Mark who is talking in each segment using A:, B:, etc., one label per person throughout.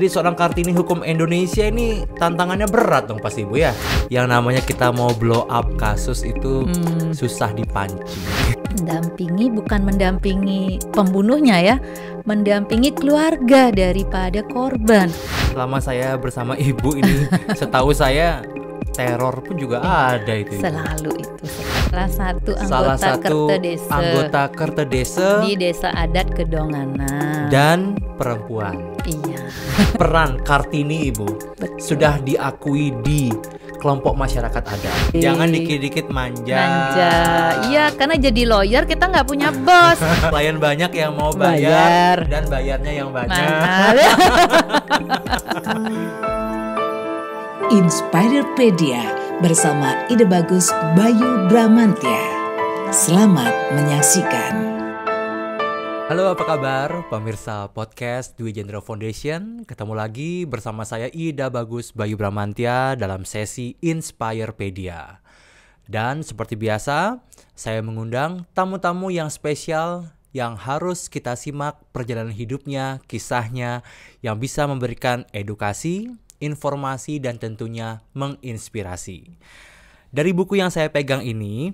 A: Menjadi seorang Kartini Hukum Indonesia ini tantangannya berat dong pasti Ibu ya. Yang namanya kita mau blow up kasus itu susah dipancing.
B: Mendampingi bukan mendampingi pembunuhnya ya, mendampingi keluarga daripada korban.
A: Selama saya bersama Ibu ini, setahu saya teror pun juga ada itu.
B: Selalu itu. Salah satu
A: anggota Kertedesa
B: di desa adat Kedonganan
A: dan perempuan.
B: Iya.
A: Peran Kartini Ibu sudah diakui di kelompok masyarakat adat. Jangan dikit-dikit manja.
B: Iya, karena jadi lawyer kita nggak punya bos.
A: Klien banyak yang mau bayar dan bayarnya yang banyak.
C: Inspirepedia bersama Ide Bagus Bayu Bramantya. Selamat menyaksikan.
A: Halo, apa kabar pemirsa podcast Dwi Jendra Foundation? Ketemu lagi bersama saya Ida Bagus Bayu Bramantya dalam sesi Inspirepedia. Dan seperti biasa, saya mengundang tamu-tamu yang spesial yang harus kita simak perjalanan hidupnya, kisahnya, yang bisa memberikan edukasi, informasi, dan tentunya menginspirasi. Dari buku yang saya pegang ini,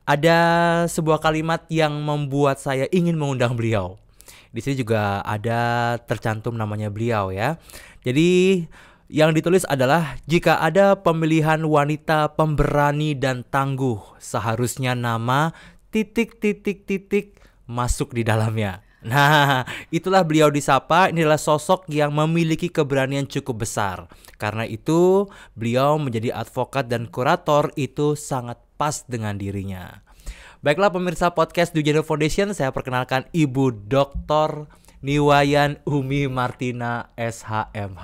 A: ada sebuah kalimat yang membuat saya ingin mengundang beliau. Di sini juga ada tercantum namanya beliau ya. Jadi yang ditulis adalah, jika ada pemilihan wanita pemberani dan tangguh, seharusnya nama ... masuk di dalamnya. Nah, itulah beliau disapa. Ini adalah sosok yang memiliki keberanian cukup besar. Karena itu, beliau menjadi advokat dan kurator itu sangat pas dengan dirinya. Baiklah pemirsa podcast Dwi Jendra Foundation, saya perkenalkan Ibu Dr. Niwayan Umi Martina SHMH.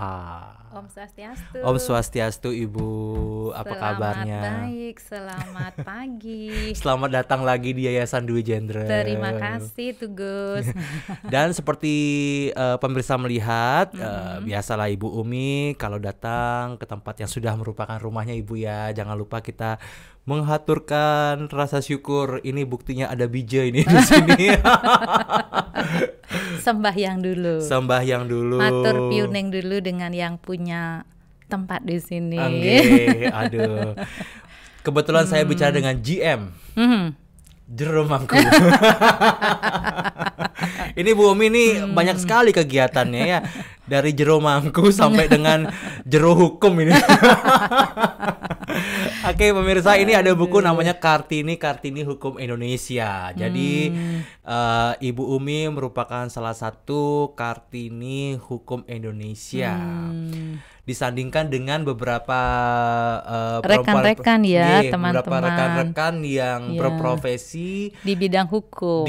B: Om Swastiastu.
A: Om Swastiastu Ibu, apa kabarnya?
B: Baik, selamat pagi.
A: Selamat datang lagi di Yayasan Dwi Jendra.
B: Terima kasih tuh Gus.
A: Dan seperti pemirsa melihat, biasalah Ibu Umi kalau datang ke tempat yang sudah merupakan rumahnya Ibu ya, jangan lupa kita menghaturkan rasa syukur. Ini buktinya ada bija ini di sini.
B: Sembahyang dulu. Matur piuneng dulu dengan yang punya tempat di sini.
A: Aduh. Kebetulan saya bicara dengan GM. Jero Mangku. Ini Bu Umi ini banyak sekali kegiatannya ya. Dari Jero Mangku sampai dengan Jero Hukum ini. Oke pemirsa, ini ada buku namanya Kartini Hukum Indonesia. Jadi Ibu Umi merupakan salah satu Kartini Hukum Indonesia. Disandingkan dengan beberapa
B: rekan-rekan ya, teman-teman.
A: Beberapa rekan-rekan yang berprofesi
B: di bidang hukum.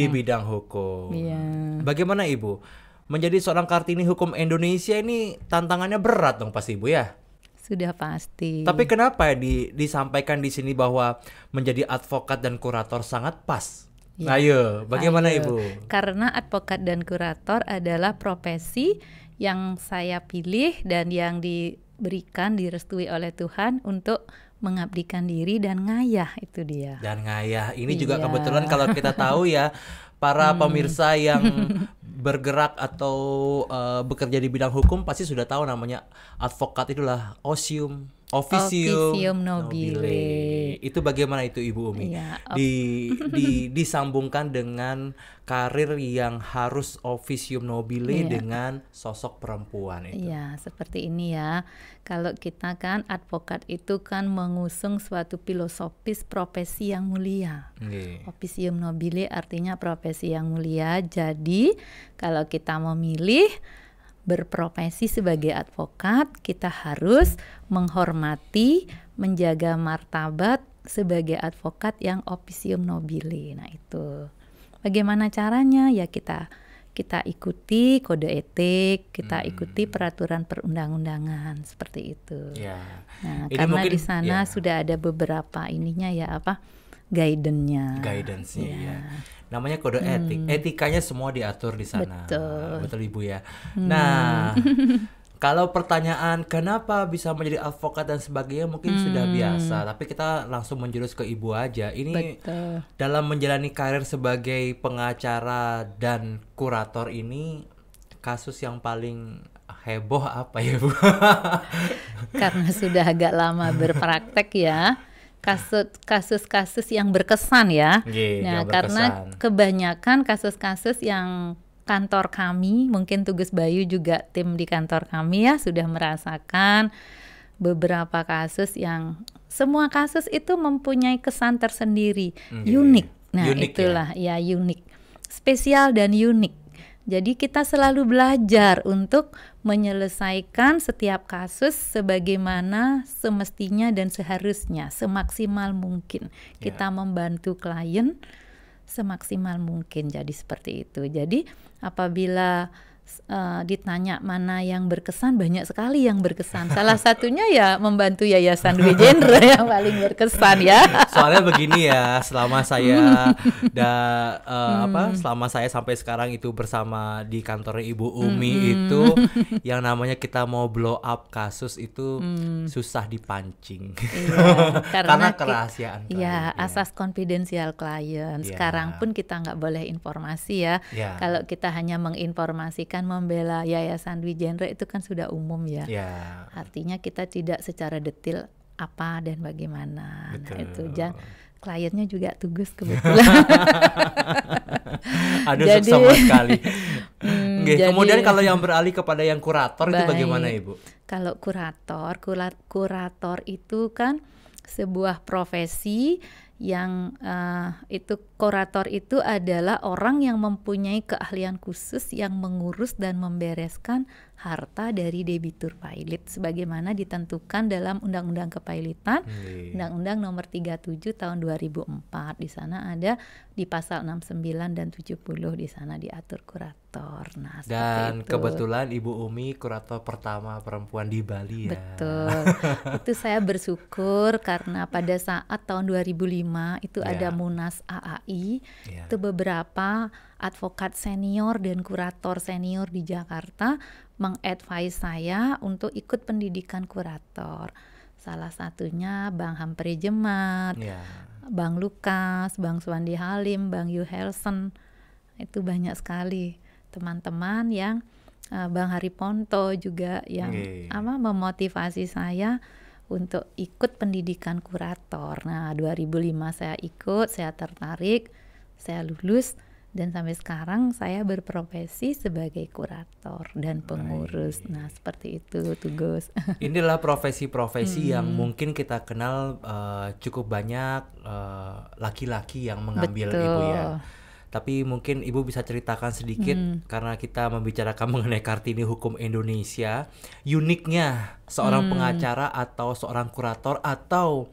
A: Ya. Bagaimana Ibu? Menjadi seorang Kartini Hukum Indonesia ini tantangannya berat dong pasti Ibu ya?
B: Sudah pasti.
A: Tapi kenapa disampaikan di sini bahwa menjadi advokat dan kurator sangat pas? Ya. Ayo, bagaimana Ibu?
B: Karena advokat dan kurator adalah profesi yang saya pilih dan yang diberikan, direstui oleh Tuhan untuk mengabdikan diri dan ngayah, itu dia.
A: Dan ngayah, ini juga kebetulan kalau kita tahu ya, para pemirsa yang bergerak atau bekerja di bidang hukum pasti sudah tahu namanya advokat itulah officium nobile. Itu bagaimana itu Ibu Umi?
B: Ya,
A: disambungkan dengan karir yang harus officium nobile dengan sosok perempuan itu.
B: Iya, seperti ini ya. Kalau kita kan advokat itu kan mengusung suatu filosofis profesi yang mulia. Officium nobile artinya profesi yang mulia. Jadi kalau kita memilih berprofesi sebagai advokat, kita harus menghormati, menjaga martabat sebagai advokat yang officium nobile. Nah itu bagaimana caranya? Ya kita ikuti kode etik, kita ikuti peraturan perundang-undangan seperti itu.
A: Ya.
B: Nah karena di sana sudah ada beberapa guidance-nya.
A: Ya. Namanya kode etik. Etikanya semua diatur di sana. Betul Ibu ya. Nah, kalau pertanyaan kenapa bisa menjadi advokat dan sebagainya mungkin sudah biasa, tapi kita langsung menjurus ke Ibu aja. Ini dalam menjalani karir sebagai pengacara dan kurator ini, kasus yang paling heboh apa ya Bu?
B: Karena sudah agak lama berpraktek ya, kasus-kasus yang berkesan ya. Nah, karena kebanyakan kasus-kasus yang kantor kami, mungkin Tugas Bayu juga tim di kantor kami ya sudah merasakan beberapa kasus yang semua kasus itu mempunyai kesan tersendiri, unik. Nah, itulah ya unik, spesial dan unik. Jadi kita selalu belajar untuk menyelesaikan setiap kasus sebagaimana semestinya dan seharusnya, semaksimal mungkin. Kita membantu klien semaksimal mungkin, jadi seperti itu. Jadi apabila ditanya mana yang berkesan, banyak sekali yang berkesan. Salah satunya ya membantu Yayasan Dwi Jendra yang paling berkesan ya.
A: Soalnya begini ya, selama saya selama saya sampai sekarang itu bersama di kantor Ibu Umi itu yang namanya kita mau blow up kasus itu susah dipancing.
B: Iya,
A: karena kerahasiaan klien.
B: Ya, asas konfidensial klien. Sekarang pun kita nggak boleh informasi ya. Kalau kita hanya menginformasikan membela Yayasan Dwi Jendra itu kan sudah umum ya. Artinya kita tidak secara detail apa dan bagaimana. Betul. Nah, itu kliennya juga Tugas kebetulan.
A: Aduh, sama sekali. Kemudian kalau yang beralih kepada yang kurator itu bagaimana Ibu?
B: Kalau kurator itu kan sebuah profesi yang kurator itu adalah orang yang mempunyai keahlian khusus yang mengurus dan membereskan harta dari debitur pilot sebagaimana ditentukan dalam Undang-Undang Kepailitan, Undang-Undang Nomor 37 Tahun 2004. Di sana ada di pasal 69 dan 70 di sana diatur kurator. Nah,
A: dan kebetulan Ibu Umi kurator pertama perempuan di Bali ya.
B: Betul. Itu saya bersyukur karena pada saat tahun 2005 itu ada Munas AAI, itu beberapa advokat senior dan kurator senior di Jakarta mengadvise saya untuk ikut pendidikan kurator. Salah satunya Bang Hampri Jemat, Bang Lukas, Bang Suwandi Halim, Bang Yu Helsen. Itu banyak sekali teman-teman yang Bang Hari Ponto juga yang memotivasi saya untuk ikut pendidikan kurator. Nah, 2005 saya ikut, saya tertarik, saya lulus. Dan sampai sekarang saya berprofesi sebagai kurator dan pengurus. Nah, seperti itu Tugas.
A: Inilah profesi-profesi yang mungkin kita kenal cukup banyak laki-laki yang mengambil. Betul. Ibu ya. Tapi mungkin Ibu bisa ceritakan sedikit karena kita membicarakan mengenai Kartini Hukum Indonesia, uniknya seorang pengacara atau seorang kurator atau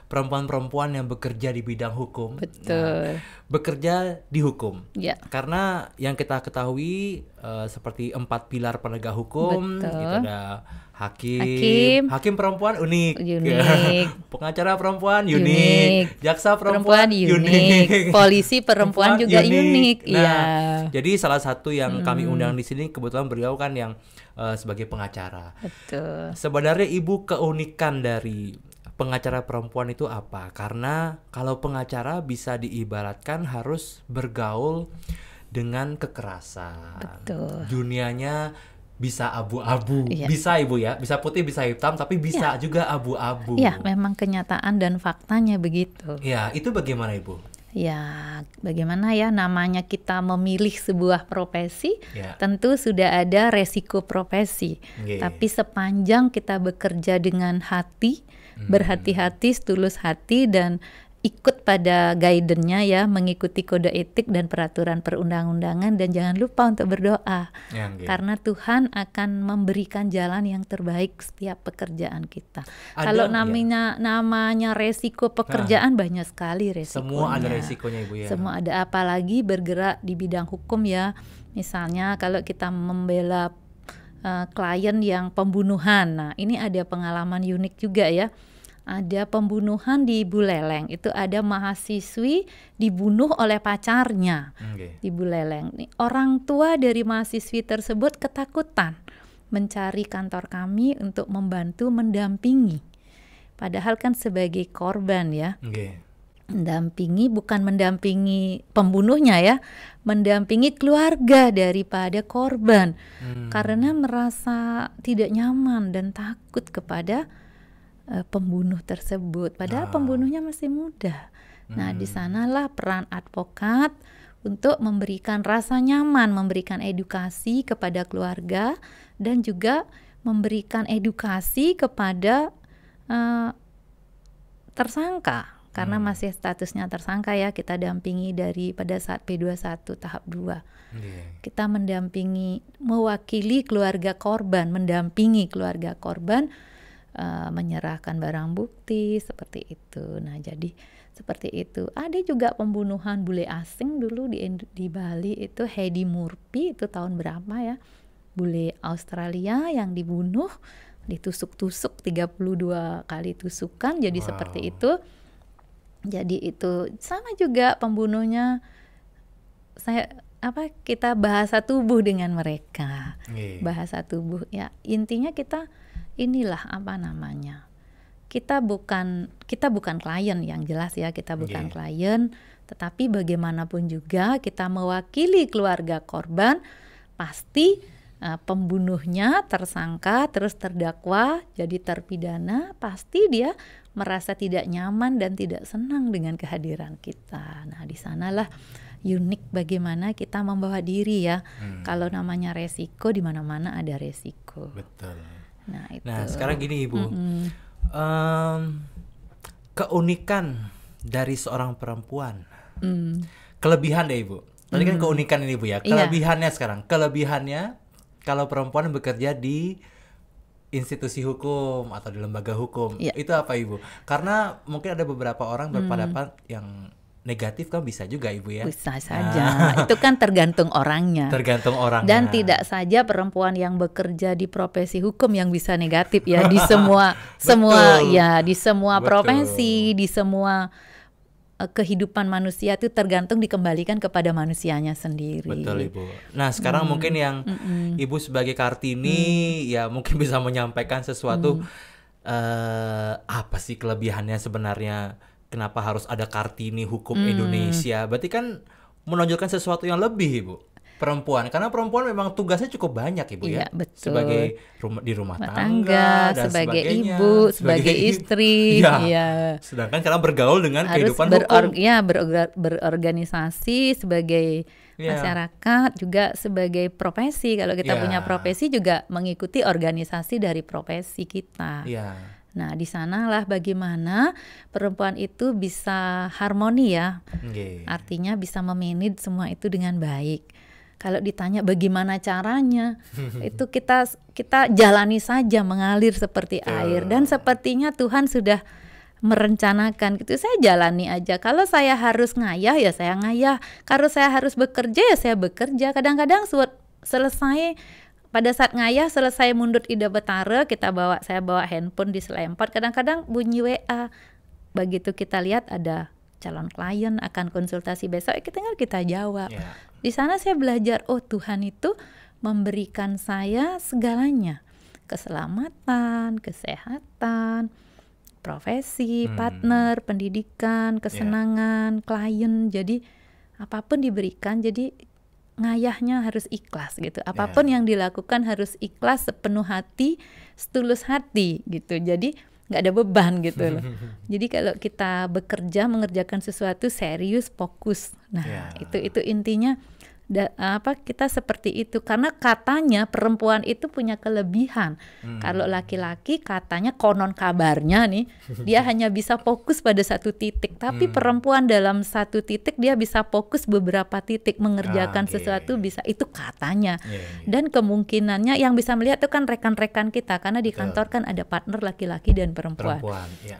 A: perempuan-perempuan yang bekerja di bidang hukum.
B: Betul.
A: Bekerja di hukum. Karena yang kita ketahui seperti 4 pilar penegak hukum. Betul. Itu ada hakim perempuan unik. Pengacara perempuan unik. Jaksa perempuan unik.
B: Polisi perempuan juga unik.
A: Nah, jadi salah satu yang kami undang di sini kebetulan beliau kan yang sebagai pengacara.
B: Betul.
A: Sebenarnya Ibu keunikan dari pengacara perempuan itu apa? Karena kalau pengacara bisa diibaratkan harus bergaul dengan kekerasan.
B: Betul.
A: Dunianya bisa abu-abu, bisa Ibu ya, bisa putih, bisa hitam, tapi bisa juga abu-abu.
B: Iya, memang kenyataan dan faktanya begitu.
A: Ya, itu bagaimana Ibu?
B: Ya, bagaimana ya namanya kita memilih sebuah profesi, tentu sudah ada resiko profesi. Tapi sepanjang kita bekerja dengan hati, berhati-hati, setulus hati dan ikut pada guidance-nya ya, mengikuti kode etik dan peraturan perundang-undangan dan jangan lupa untuk berdoa. Karena Tuhan akan memberikan jalan yang terbaik setiap pekerjaan kita. Kalau namanya resiko pekerjaan banyak sekali resikonya.
A: Semua ada resikonya Ibu ya.
B: Semua ada, apalagi bergerak di bidang hukum ya. Misalnya kalau kita membela klien yang pembunuhan. Nah, ini ada pengalaman unik juga ya. Ada pembunuhan di Buleleng. Itu ada mahasiswi dibunuh oleh pacarnya di Buleleng. Orang tua dari mahasiswi tersebut ketakutan mencari kantor kami untuk membantu mendampingi. Padahal kan sebagai korban ya. Mendampingi, bukan mendampingi pembunuhnya ya, mendampingi keluarga daripada korban, karena merasa tidak nyaman dan takut kepada pembunuh tersebut, padahal pembunuhnya masih muda. Nah, di sanalah peran advokat untuk memberikan rasa nyaman, memberikan edukasi kepada keluarga, dan juga memberikan edukasi kepada tersangka. Karena masih statusnya tersangka ya, kita dampingi dari pada saat P21 tahap 2. Kita mendampingi, mewakili keluarga korban, mendampingi keluarga korban, menyerahkan barang bukti, seperti itu. Nah, jadi seperti itu. Ada juga pembunuhan bule asing dulu di Bali, itu Hedi Murphy, itu tahun berapa ya? Bule Australia yang dibunuh, ditusuk-tusuk 32 kali tusukan, jadi seperti itu. Jadi itu sama juga pembunuhnya, kita bahasa tubuh dengan mereka. Bahasa tubuh ya, intinya kita inilah kita bukan klien, yang jelas ya, kita bukan klien, tetapi bagaimanapun juga kita mewakili keluarga korban. Pasti pembunuhnya tersangka terus terdakwa jadi terpidana, pasti dia merasa tidak nyaman dan tidak senang dengan kehadiran kita. Nah, di sanalah unik bagaimana kita membawa diri ya. Kalau namanya resiko, di mana-mana ada resiko.
A: Betul.
B: Nah, itu.
A: Nah, sekarang gini Ibu, keunikan dari seorang perempuan, kelebihan deh Ibu. Tadi kan keunikan ini Bu ya, kelebihannya sekarang, kelebihannya kalau perempuan bekerja di institusi hukum atau di lembaga hukum, itu apa Ibu? Karena mungkin ada beberapa orang berpendapat yang negatif, kan bisa juga Ibu ya?
B: Bisa saja, itu kan tergantung orangnya.
A: Tergantung orangnya.
B: Dan tidak saja perempuan yang bekerja di profesi hukum yang bisa negatif ya, di semua ya, di semua profesi, di semua kehidupan manusia itu tergantung, dikembalikan kepada manusianya sendiri.
A: Betul Ibu. Nah, sekarang mungkin yang Ibu sebagai Kartini ya mungkin bisa menyampaikan sesuatu, apa sih kelebihannya sebenarnya, kenapa harus ada Kartini Hukum Indonesia? Berarti kan menonjolkan sesuatu yang lebih Ibu, perempuan, karena perempuan memang tugasnya cukup banyak Ibu ya,
B: betul.
A: Sebagai di rumah tangga dan
B: sebagai
A: sebagainya,
B: ibu, sebagai istri,
A: sedangkan karena bergaul dengan harus kehidupan hukum,
B: berorganisasi sebagai masyarakat, juga sebagai profesi. Kalau kita punya profesi juga mengikuti organisasi dari profesi kita. Nah, di sanalah bagaimana perempuan itu bisa harmoni ya, artinya bisa memanage semua itu dengan baik. Kalau ditanya bagaimana caranya, itu kita jalani saja, mengalir seperti air, dan sepertinya Tuhan sudah merencanakan gitu. Saya jalani aja. Kalau saya harus ngayah ya saya ngayah. Kalau saya harus bekerja ya saya bekerja. Kadang-kadang selesai, pada saat ngayah selesai mundut Ida Betara, saya bawa handphone di selempot. Kadang-kadang bunyi WA. Begitu kita lihat ada calon klien akan konsultasi besok, kita jawab. Di sana saya belajar, oh Tuhan itu memberikan saya segalanya. Keselamatan, kesehatan, profesi, partner, pendidikan, kesenangan, klien. Jadi apapun diberikan, jadi ngayahnya harus ikhlas gitu. Apapun yang dilakukan harus ikhlas, sepenuh hati, setulus hati gitu. Jadi nggak ada beban gitu loh. Jadi kalau kita bekerja mengerjakan sesuatu serius, fokus. Nah, itu intinya. Kita seperti itu, karena katanya perempuan itu punya kelebihan. Kalau laki-laki katanya konon kabarnya nih dia hanya bisa fokus pada satu titik, tapi perempuan dalam satu titik dia bisa fokus beberapa titik, mengerjakan sesuatu bisa, itu katanya. Dan kemungkinannya yang bisa melihat itu kan rekan-rekan kita, karena di kantor kan ada partner laki-laki dan perempuan.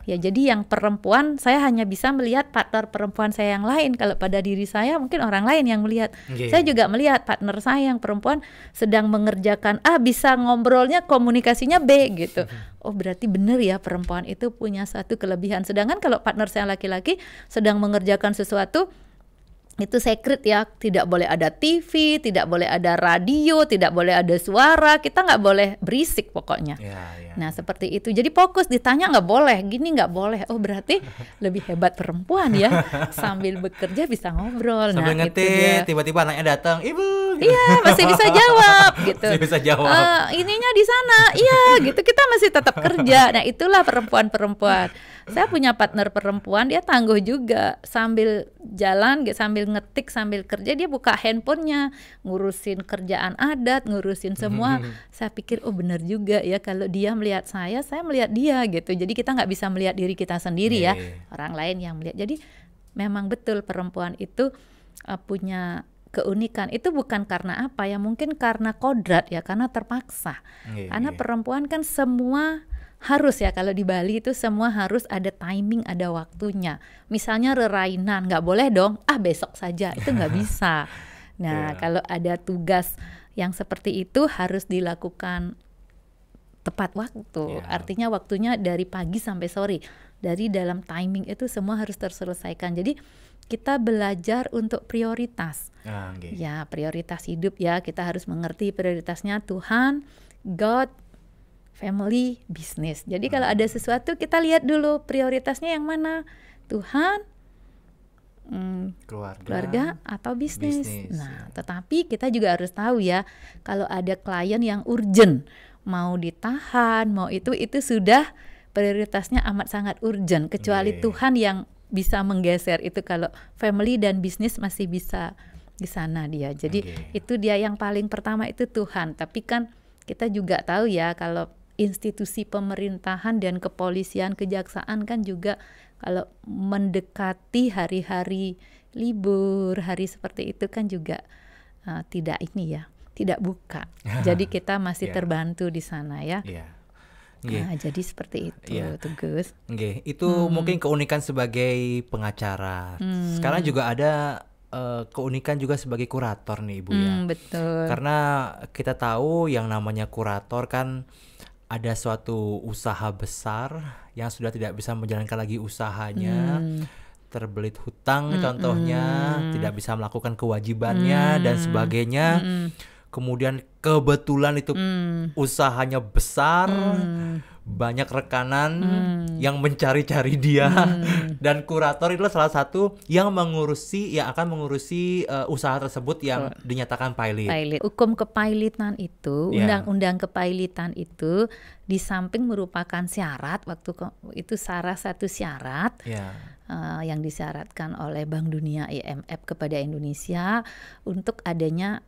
B: Ya, jadi yang perempuan saya hanya bisa melihat partner perempuan saya yang lain. Kalau pada diri saya mungkin orang lain yang melihat. Saya juga melihat partner saya yang perempuan sedang mengerjakan A, bisa ngobrolnya, komunikasinya B gitu. Oh, berarti benar ya perempuan itu punya satu kelebihan. Sedangkan kalau partner saya laki-laki sedang mengerjakan sesuatu, itu secret ya, tidak boleh ada TV, tidak boleh ada radio, tidak boleh ada suara, kita nggak boleh berisik pokoknya. Nah seperti itu, jadi fokus, ditanya nggak boleh, gini nggak boleh, oh berarti lebih hebat perempuan ya, sambil bekerja bisa ngobrol.
A: Sambil ngetik, tiba-tiba anaknya datang, ibu.
B: Iya masih bisa jawab gitu.
A: Masih bisa jawab.
B: Ininya di sana, iya gitu, kita masih tetap kerja. Nah itulah perempuan-perempuan. Saya punya partner perempuan, dia tangguh juga, sambil jalan, sambil ngetik, sambil kerja, dia buka handphonenya, ngurusin kerjaan adat, ngurusin semua. Saya pikir, oh benar juga ya, kalau dia melihat saya melihat dia gitu. Jadi kita nggak bisa melihat diri kita sendiri ya, orang lain yang melihat. Jadi memang betul perempuan itu punya keunikan. Itu bukan karena apa ya, mungkin karena kodrat ya, karena terpaksa. Karena perempuan kan semua harus ya, kalau di Bali itu semua harus ada timing, ada waktunya. Misalnya rerainan, nggak boleh dong, besok saja, itu nggak bisa. Nah kalau ada tugas yang seperti itu harus dilakukan tepat waktu. Artinya waktunya dari pagi sampai sore. Dari dalam timing itu semua harus terselesaikan. Jadi kita belajar untuk prioritas. Ya prioritas hidup ya, kita harus mengerti prioritasnya Tuhan, God, family, bisnis. Jadi kalau ada sesuatu kita lihat dulu prioritasnya yang mana, Tuhan, keluarga atau bisnis. Nah, tetapi kita juga harus tahu ya, kalau ada klien yang urgent, mau ditahan, mau itu sudah prioritasnya amat sangat urgent. Kecuali Tuhan yang bisa menggeser itu. Kalau family dan bisnis masih bisa di sana dia. Jadi itu dia yang paling pertama, itu Tuhan. Tapi kan kita juga tahu ya, kalau institusi pemerintahan dan kepolisian, kejaksaan kan juga kalau mendekati hari-hari libur, hari seperti itu kan juga tidak buka. Jadi kita masih terbantu di sana ya. Nah, jadi seperti itu, Tugus.
A: Itu mungkin keunikan sebagai pengacara. Sekarang juga ada keunikan juga sebagai kurator nih Ibu ya.
B: Betul.
A: Karena kita tahu yang namanya kurator kan ada suatu usaha besar yang sudah tidak bisa menjalankan lagi usahanya, terbelit hutang contohnya, tidak bisa melakukan kewajibannya dan sebagainya. Kemudian kebetulan itu usahanya besar, banyak rekanan yang mencari-cari dia, dan kurator itulah salah satu yang akan mengurusi usaha tersebut yang dinyatakan pilot.
B: Hukum kepailitan itu, undang-undang kepailitan itu, di samping merupakan syarat, itu salah satu syarat yang disyaratkan oleh Bank Dunia IMF kepada Indonesia untuk adanya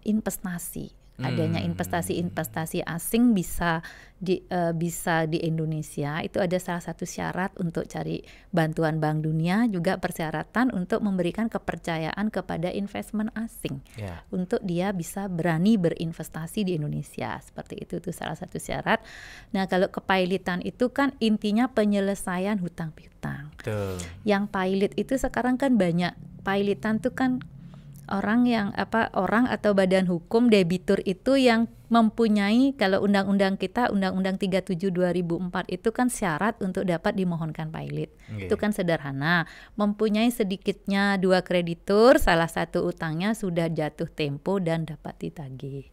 B: investasi. Adanya investasi asing bisa di Indonesia, itu ada salah satu syarat untuk cari bantuan Bank Dunia, juga persyaratan untuk memberikan kepercayaan kepada investment asing untuk dia bisa berani berinvestasi di Indonesia. Seperti itu salah satu syarat. Nah kalau kepailitan itu kan intinya penyelesaian hutang piutang. Yang pilot itu sekarang kan banyak. Pilitan itu kan orang atau badan hukum debitur itu yang mempunyai, kalau undang-undang kita, Undang-Undang 37 2004 itu kan syarat untuk dapat dimohonkan pilot. Itu kan sederhana, mempunyai sedikitnya 2 kreditur, salah satu utangnya sudah jatuh tempo dan dapat ditagih.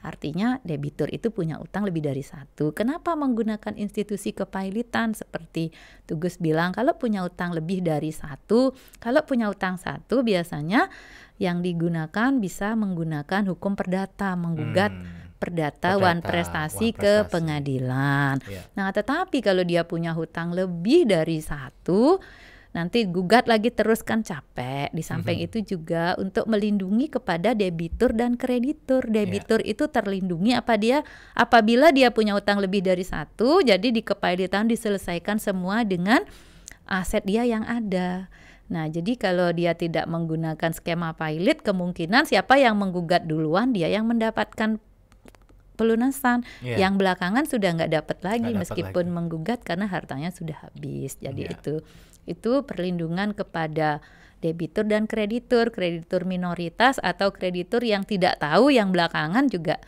B: Artinya debitur itu punya utang lebih dari 1. Kenapa menggunakan institusi kepailitan? Seperti Tugus bilang, kalau punya utang lebih dari 1, kalau punya utang 1 biasanya yang digunakan bisa menggunakan hukum perdata, menggugat perdata wan prestasi ke pengadilan. Nah, tetapi kalau dia punya hutang lebih dari 1, nanti gugat lagi terus kan capek. Di samping itu juga untuk melindungi kepada debitur dan kreditur. Debitur itu terlindungi apabila dia punya hutang lebih dari 1, jadi di kepailitan diselesaikan semua dengan aset dia yang ada. Nah, jadi kalau dia tidak menggunakan skema pilot, kemungkinan siapa yang menggugat duluan dia yang mendapatkan pelunasan. Yang belakangan sudah nggak dapat lagi meskipun menggugat karena hartanya sudah habis. Jadi itu perlindungan kepada debitur dan kreditur minoritas atau kreditur yang tidak tahu, yang belakangan juga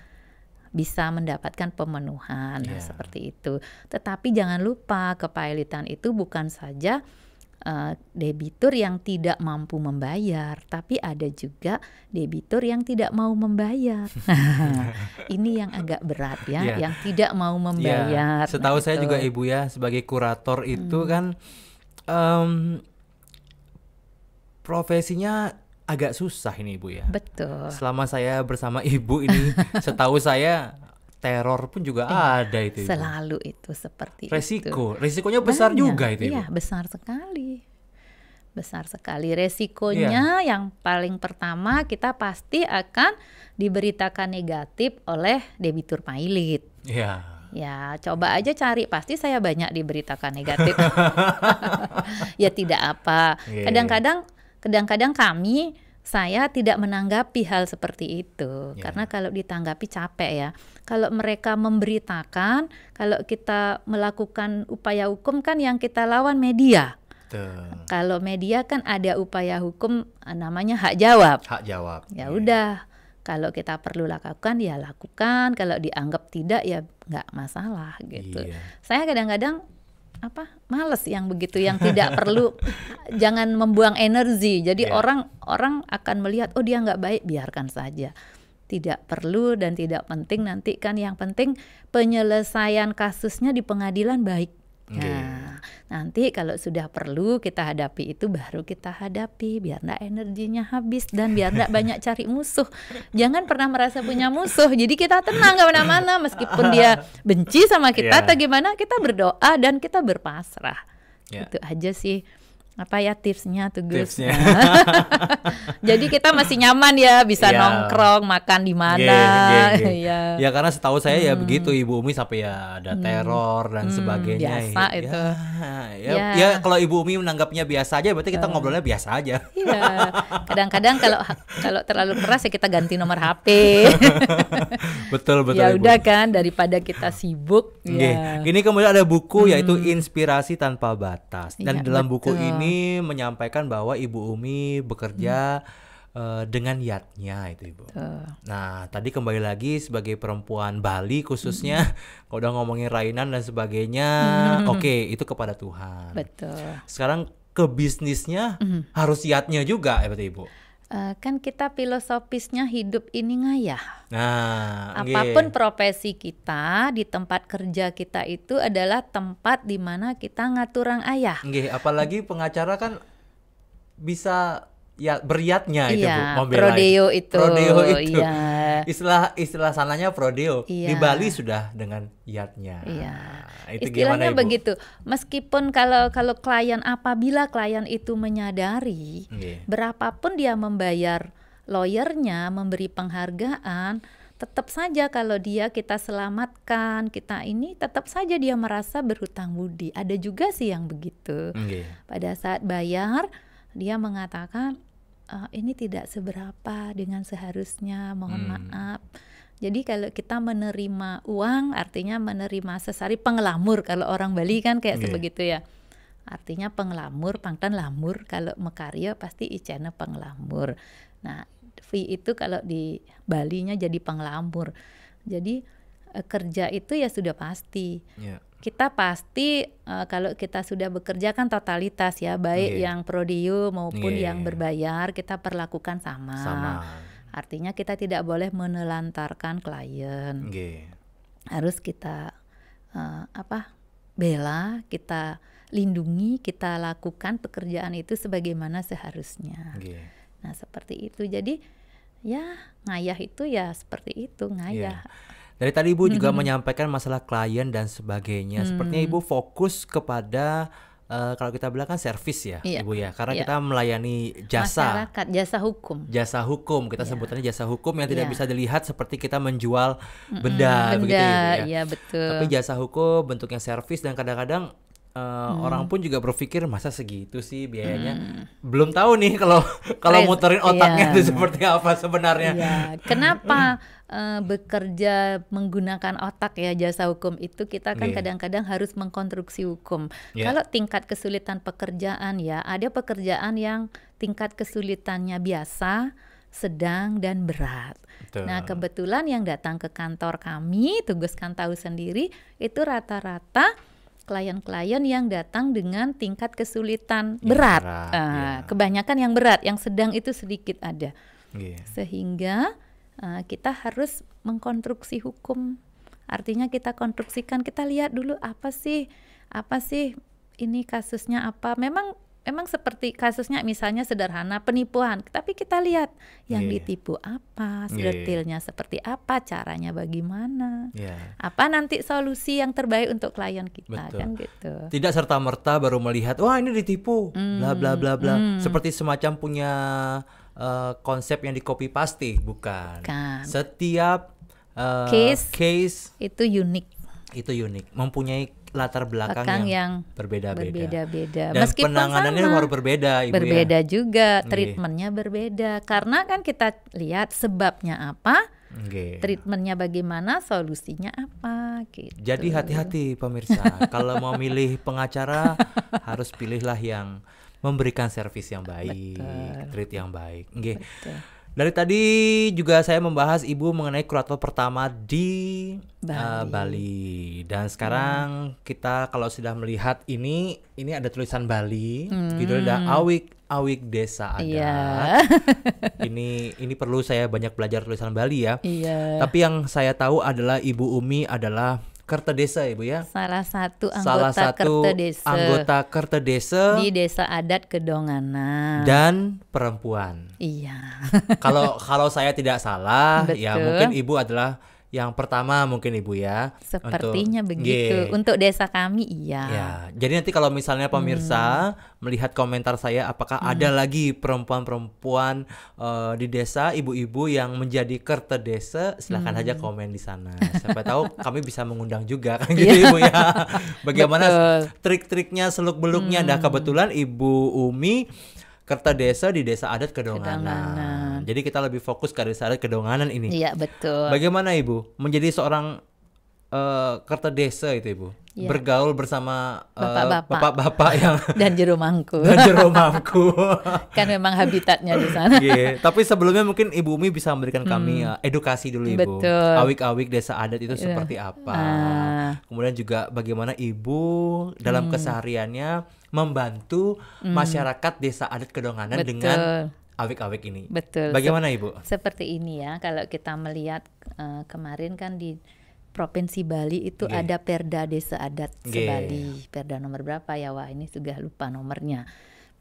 B: bisa mendapatkan pemenuhan. Nah, seperti itu. Tetapi jangan lupa kepailitan itu bukan saja debitur yang tidak mampu membayar, tapi ada juga debitur yang tidak mau membayar. Ini yang agak berat ya, yang tidak mau membayar.
A: Setahu saya juga Ibu ya, sebagai kurator itu kan profesinya agak susah ini Ibu ya.
B: Betul.
A: Selama saya bersama Ibu ini, setahu saya teror pun juga ada itu.
B: Selalu itu seperti itu.
A: Resikonya besar juga itu Ibu.
B: Iya, besar sekali. Besar sekali resikonya. Yang paling pertama kita pasti akan diberitakan negatif oleh debitur pilot.
A: Iya.
B: Ya, coba aja cari, pasti saya banyak diberitakan negatif. Ya tidak apa. Kadang-kadang saya tidak menanggapi hal seperti itu, karena kalau ditanggapi capek ya. Kalau mereka memberitakan, kalau kita melakukan upaya hukum kan yang kita lawan media. Kalau media kan ada upaya hukum namanya hak jawab. Ya udah, kalau kita perlu lakukan ya lakukan, kalau dianggap tidak ya nggak masalah gitu. Saya kadang-kadang males yang begitu, yang tidak perlu. Jangan membuang energi. Jadi orang akan melihat oh dia nggak baik, biarkan saja. Tidak perlu dan tidak penting. Nanti kan yang penting penyelesaian kasusnya di pengadilan baik. Nah, nanti kalau sudah perlu kita hadapi itu baru kita hadapi, biar enggak energinya habis dan biar enggak banyak cari musuh. Jangan pernah merasa punya musuh. Jadi kita tenang enggak mana-mana, meskipun dia benci sama kita atau gimana, kita berdoa dan kita berpasrah. Itu aja sih tipsnya tuh Gus. Jadi kita masih nyaman ya, bisa nongkrong, makan di mana.
A: Ya karena setahu saya ya begitu Ibu Umi, sampai ya ada teror dan sebagainya.
B: Biasa itu.
A: Ya kalau Ibu Umi menanggapnya biasa aja, berarti kita ngobrolnya biasa aja.
B: Iya. Kadang-kadang kalau terlalu keras ya kita ganti nomor HP.
A: Betul.
B: Ya
A: Ibu.
B: udah kan, daripada kita sibuk.
A: Ini kemudian ada buku yaitu Inspirasi Tanpa Batas. Dan dalam buku ini menyampaikan bahwa Ibu Umi bekerja dengan niatnya itu Ibu. Nah tadi kembali lagi sebagai perempuan Bali khususnya, kalau udah ngomongin rainan dan sebagainya, oke, itu kepada Tuhan.
B: Betul.
A: Sekarang ke bisnisnya harus niatnya juga ya Ibu.
B: Kan kita filosofisnya hidup ini ngayah.
A: Nah,
B: apapun profesi kita, di tempat kerja kita itu adalah tempat di mana kita ngaturang ayah.
A: Apalagi pengacara kan bisa beriatnya itu Bu, membelai.
B: Prodeo itu. Iya.
A: Istilah sananya prodeo. Di Bali sudah dengan iatnya.
B: Iya.
A: Itu
B: istilahnya
A: gimana, Ibu?
B: Begitu. Meskipun kalau klien, apabila klien itu menyadari berapapun dia membayar lawyernya, memberi penghargaan, tetap saja kalau kita selamatkan, kita ini tetap saja dia merasa berhutang budi. Ada juga sih yang begitu. Pada saat bayar dia mengatakan ini tidak seberapa dengan seharusnya, mohon maaf. Jadi kalau kita menerima uang, artinya menerima sesari penglamur. Kalau orang Bali kan kayak sebegitu ya. Artinya penglamur, pangtan lamur. Kalau mekarya pasti icena penglamur. Nah, fee itu kalau di Balinya jadi penglamur. Jadi kerja itu ya sudah pasti. Kita pasti kalau kita sudah bekerja kan totalitas ya, baik yang prodeo maupun yang berbayar kita perlakukan sama. Artinya kita tidak boleh menelantarkan klien. Harus kita bela, kita lindungi, kita lakukan pekerjaan itu sebagaimana seharusnya. Nah seperti itu. Jadi ya ngayah itu ya seperti itu, ngayah.
A: Dari tadi Ibu juga menyampaikan masalah klien dan sebagainya. Sepertinya Ibu fokus kepada kalau kita bilang kan servis ya, Ibu ya. Karena kita melayani jasa.
B: Masyarakat, jasa hukum.
A: Jasa hukum, kita sebutannya jasa hukum yang tidak bisa dilihat seperti kita menjual benda begitu ya.
B: Iya betul.
A: Tapi jasa hukum bentuknya servis, dan kadang-kadang orang pun juga berpikir masa segitu sih biayanya. Belum tahu nih kalau muterin otaknya itu seperti apa sebenarnya.
B: Kenapa bekerja menggunakan otak ya jasa hukum itu, kita kan kadang-kadang harus mengkonstruksi hukum. Kalau tingkat kesulitan pekerjaan ya, ada pekerjaan yang tingkat kesulitannya biasa, sedang dan berat. Nah kebetulan yang datang ke kantor kami, Tugas kan tahu sendiri, itu rata-rata klien-klien yang datang dengan tingkat kesulitan berat. Kebanyakan yang berat, yang sedang itu sedikit ada. Sehingga kita harus mengkonstruksi hukum. Artinya kita konstruksikan, kita lihat dulu apa sih ini kasusnya apa. Memang seperti kasusnya misalnya sederhana penipuan, tapi kita lihat yang ditipu apa, detailnya seperti apa, caranya bagaimana, apa nanti solusi yang terbaik untuk klien kita. Kan gitu.
A: Tidak serta-merta baru melihat wah ini ditipu, bla bla bla bla, seperti semacam punya konsep yang di copy paste, bukan. Setiap case
B: itu unik,
A: mempunyai latar belakang yang berbeda-beda. Dan
B: Meskipun
A: penanganannya harus berbeda, Ibu.
B: Berbeda juga, treatmentnya berbeda. Karena kan kita lihat sebabnya apa, treatmentnya bagaimana, solusinya apa. Gitu.
A: Jadi hati-hati pemirsa, kalau mau milih pengacara harus pilihlah yang memberikan servis yang baik, treat yang baik. Dari tadi juga saya membahas Ibu mengenai kurator pertama di Bali. Dan sekarang kita kalau sudah melihat ini ada tulisan Bali, judulnya Awik Desa Adat. Ini perlu saya banyak belajar tulisan Bali ya. Tapi yang saya tahu adalah Ibu Umi adalah Kerta Desa, Ibu ya.
B: Salah satu anggota Kerta Desa di Desa Adat Kedonganan.
A: Dan perempuan. Kalau saya tidak salah, ya mungkin Ibu adalah yang pertama mungkin Ibu ya.
B: Sepertinya begitu. Untuk desa kami
A: Jadi nanti kalau misalnya pemirsa melihat komentar saya, apakah ada lagi perempuan-perempuan di desa, ibu-ibu yang menjadi kerta desa, silakan aja komen di sana. Siapa tahu kami bisa mengundang juga kan gitu Ibu ya. Bagaimana trik-triknya, seluk-beluknya. Nah kebetulan Ibu Umi kerta desa di Desa Adat Kedonganan. Jadi kita lebih fokus ke Desa Adat Kedonganan ini.
B: Iya, betul.
A: Bagaimana Ibu menjadi seorang kerta desa itu Ibu? Bergaul bersama bapak-bapak yang
B: dan jero mangku. Kan memang habitatnya di sana.
A: Tapi sebelumnya mungkin Ibu Umi bisa memberikan kami edukasi dulu Ibu.
B: Betul.
A: Awik-awik Desa Adat itu seperti apa? Kemudian juga bagaimana Ibu dalam kesehariannya membantu masyarakat Desa Adat Kedonganan dengan awik-awik ini.
B: Betul.
A: Bagaimana Ibu?
B: Seperti ini ya, kalau kita melihat kemarin kan di Provinsi Bali itu ada Perda Desa Adat Bali. Perda nomor berapa ya? Wah, ini sudah lupa nomornya.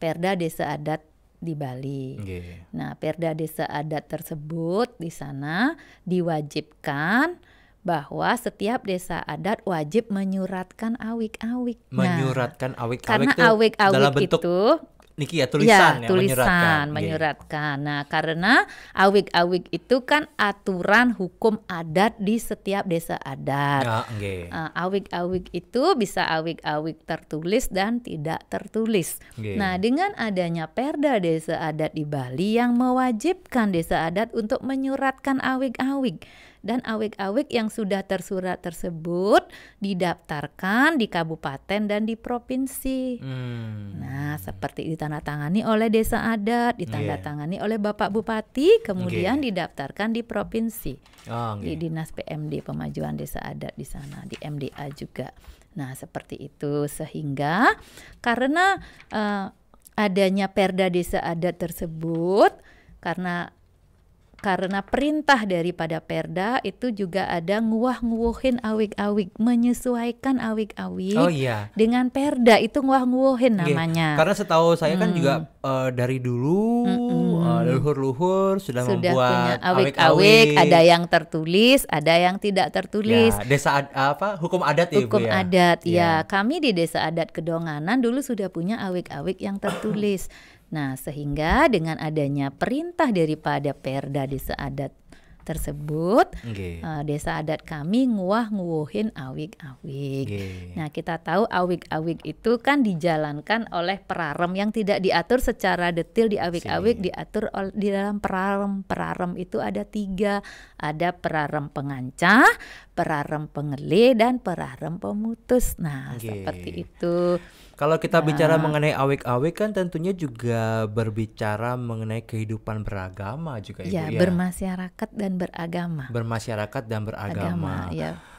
B: Perda Desa Adat di Bali. Nah, Perda Desa Adat tersebut di sana diwajibkan bahwa setiap desa adat wajib menyuratkan awik-awik.
A: Menyuratkan awik-awik
B: karena
A: itu
B: awik-awik
A: dalam bentuk
B: itu
A: niki ya tulisan
B: menyuratkan. Nah, karena awik-awik itu kan aturan hukum adat di setiap desa adat. Awik-awik itu bisa awik-awik tertulis dan tidak tertulis. Nah, dengan adanya Perda Desa Adat di Bali yang mewajibkan desa adat untuk menyuratkan awik-awik, dan awik-awik yang sudah tersurat tersebut didaftarkan di kabupaten dan di provinsi. Nah, seperti ditandatangani oleh desa adat, ditandatangani oleh Bapak Bupati, kemudian didaftarkan di provinsi. Di Dinas PMD Pemajuan Desa Adat di sana, di MDA juga. Nah, seperti itu, sehingga karena adanya Perda Desa Adat tersebut, karena perintah daripada Perda itu juga ada nguah-nguwuhin awik-awik, menyesuaikan awik-awik dengan Perda, itu nguah-nguwuhin namanya.
A: Karena setahu saya kan juga dari dulu leluhur-leluhur sudah membuat
B: punya awik-awik, ada yang tertulis, ada yang tidak tertulis.
A: Desa hukum adat ya
B: Hukum adat ya. Kami di Desa Adat Kedonganan dulu sudah punya awik-awik yang tertulis. Nah, sehingga dengan adanya perintah daripada Perda Desa Adat tersebut, desa adat kami nguah-nguwuhin awik-awik. Nah, kita tahu awik-awik itu kan dijalankan oleh perarem yang tidak diatur secara detail di awik-awik, diatur di dalam perarem. Perarem itu ada 3, ada perarem pengancah, perarem pengele, dan perarem pemutus. Nah, seperti itu.
A: Kalau kita bicara mengenai awik-awik kan tentunya juga berbicara mengenai kehidupan beragama juga Ibu ya.
B: Bermasyarakat dan beragama.
A: Bermasyarakat dan beragama.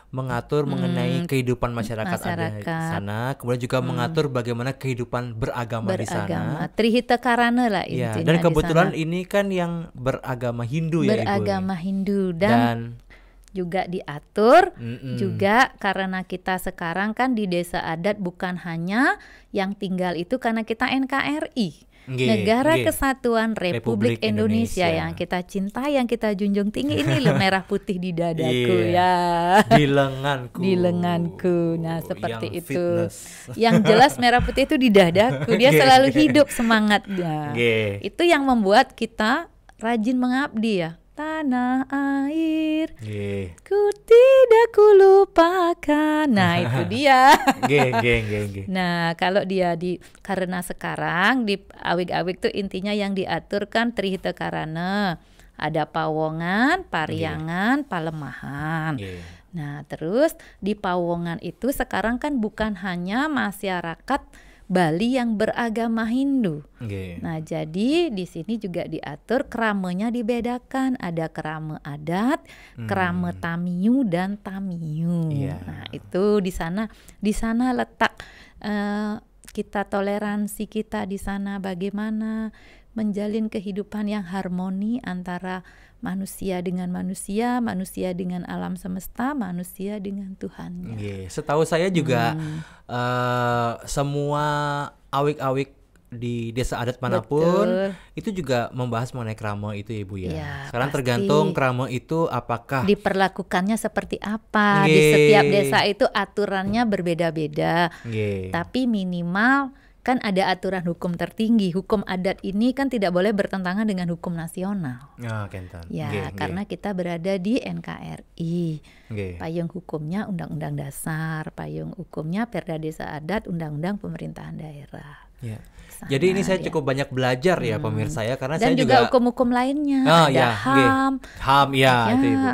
A: mengatur mengenai kehidupan masyarakat ada di sana, kemudian juga mengatur bagaimana kehidupan beragama di sana.
B: Trihita Karana lah
A: Ya,
B: intinya.
A: dan kebetulan ini kan yang beragama Hindu ya Ibu.
B: Beragama Hindu dan juga diatur juga karena kita sekarang kan di desa adat bukan hanya yang tinggal itu karena kita NKRI. Negara Kesatuan Republik Indonesia yang kita cintai, yang kita junjung tinggi. Ini loh merah putih di dadaku ya.
A: Di lenganku.
B: Di lenganku. Nah, seperti itu. Yang jelas merah putih itu di dadaku. Dia selalu hidup semangatnya. Itu yang membuat kita rajin mengabdi ya. Tanah air, ku tidak kulupakan. Nah itu dia. Nah kalau dia karena sekarang di awik-awik tuh intinya yang diatur kan Trihita Karana. Ada Pawongan, Pariangan, Palemahan. Nah terus di Pawongan itu sekarang kan bukan hanya masyarakat Bali yang beragama Hindu. Nah, jadi di sini juga diatur keramenya dibedakan. Ada kerama adat, kerama Tamiyu dan Tamiyu. Nah, itu di sana letak kita toleransi kita di sana bagaimana menjalin kehidupan yang harmoni antara manusia dengan manusia, manusia dengan alam semesta, manusia dengan Tuhannya.
A: Setahu saya juga semua awik-awik di desa adat manapun itu juga membahas mengenai krama itu ya Ibu ya. Sekarang pasti. Tergantung krama itu apakah
B: diperlakukannya seperti apa. Di setiap desa itu aturannya berbeda-beda. Tapi minimal kan ada aturan hukum tertinggi. Hukum adat ini kan tidak boleh bertentangan dengan hukum nasional. Karena kita berada di NKRI. Payung hukumnya Undang-Undang Dasar, payung hukumnya Perda Desa Adat, Undang-Undang Pemerintahan Daerah.
A: Jadi ini saya cukup banyak belajar ya pemirsa ya, karena
B: dan
A: saya
B: juga hukum-hukum lainnya. Ada HAM.
A: Itu Ibu.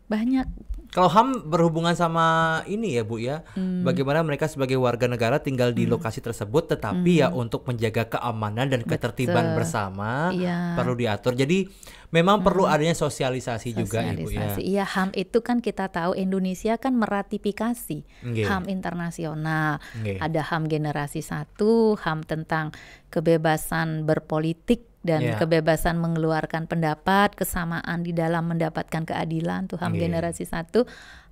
B: Banyak.
A: Kalau HAM berhubungan sama ini ya Bu ya, bagaimana mereka sebagai warga negara tinggal di lokasi tersebut, tetapi ya untuk menjaga keamanan dan ketertiban bersama perlu diatur. Jadi memang perlu adanya sosialisasi juga Ibu ya.
B: Iya, HAM itu kan kita tahu Indonesia kan meratifikasi HAM internasional. Ada HAM generasi 1, HAM tentang kebebasan berpolitik dan kebebasan mengeluarkan pendapat, kesamaan di dalam mendapatkan keadilan, tuh HAM generasi 1.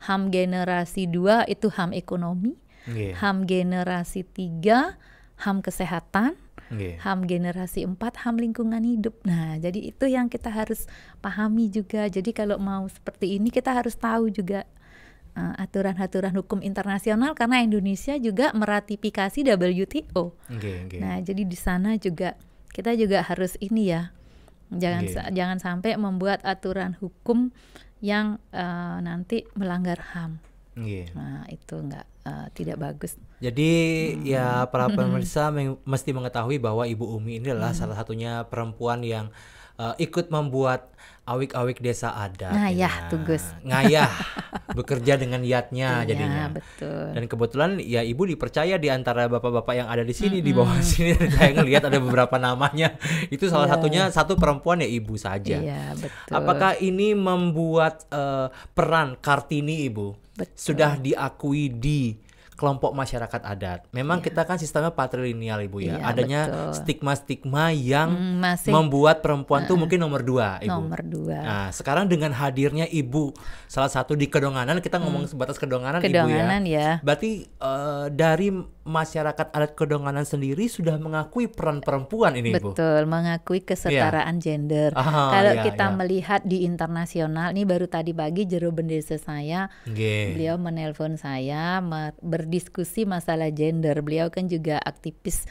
B: HAM generasi 2 itu HAM ekonomi. HAM generasi 3 HAM kesehatan. HAM generasi 4 HAM lingkungan hidup. Nah, jadi itu yang kita harus pahami juga. Jadi kalau mau seperti ini kita harus tahu juga aturan-aturan hukum internasional karena Indonesia juga meratifikasi WTO. Nah, jadi di sana juga kita juga harus ini ya, jangan sampai membuat aturan hukum yang nanti melanggar HAM. Nah itu tidak bagus.
A: Jadi ya para pemirsa mesti mengetahui bahwa Ibu Umi ini adalah salah satunya perempuan yang ikut membuat awik-awik desa adat.
B: Tugas.
A: Ngayah bekerja dengan niatnya jadinya.
B: Betul.
A: Dan kebetulan ya Ibu dipercaya di antara bapak-bapak yang ada di sini, di bawah sini saya ngelihat ada beberapa namanya. Itu salah satunya satu perempuan ya Ibu saja.
B: Betul.
A: Apakah ini membuat peran Kartini Ibu sudah diakui di kelompok masyarakat adat? Memang kita kan sistemnya patrilineal Ibu ya. Adanya stigma-stigma yang membuat perempuan tuh mungkin nomor 2 Ibu.
B: Nomor 2.
A: Nah, sekarang dengan hadirnya Ibu salah satu di Kedonganan, kita ngomong sebatas Kedonganan Ibu ya. Berarti dari masyarakat adat Kedonganan sendiri sudah mengakui peran perempuan ini Ibu.
B: Betul, mengakui kesetaraan gender. Kalau kita melihat di internasional, ini baru tadi pagi juru bendesa saya, beliau menelpon saya berdiskusi masalah gender. Beliau kan juga aktivis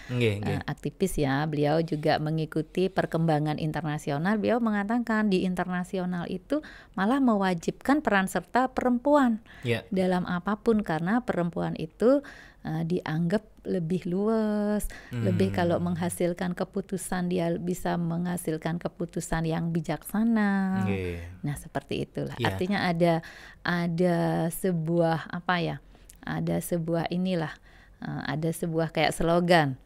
B: ya. Beliau juga mengikuti perkembangan internasional. Beliau mengatakan di internasional itu malah mewajibkan peran serta perempuan dalam apapun karena perempuan itu dianggap lebih luas, lebih kalau menghasilkan keputusan dia bisa menghasilkan keputusan yang bijaksana. Nah seperti itulah. Artinya ada sebuah ada sebuah inilah, ada sebuah kayak slogan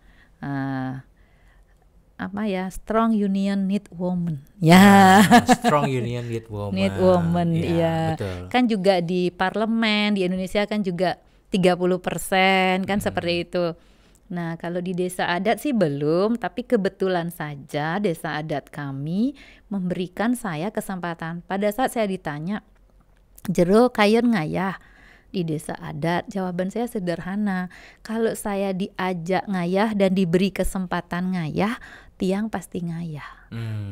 B: strong union need woman. Ya.
A: Strong union need woman.
B: Need woman, ya.
A: Betul.
B: Kan juga di parlemen di Indonesia kan juga 30% kan seperti itu. Nah, kalau di desa adat sih belum, tapi kebetulan saja desa adat kami memberikan saya kesempatan. Pada saat saya ditanya, jero kayen ngayah di desa adat, jawaban saya sederhana. Kalau saya diajak ngayah dan diberi kesempatan ngayah, tiang pasti ngayah.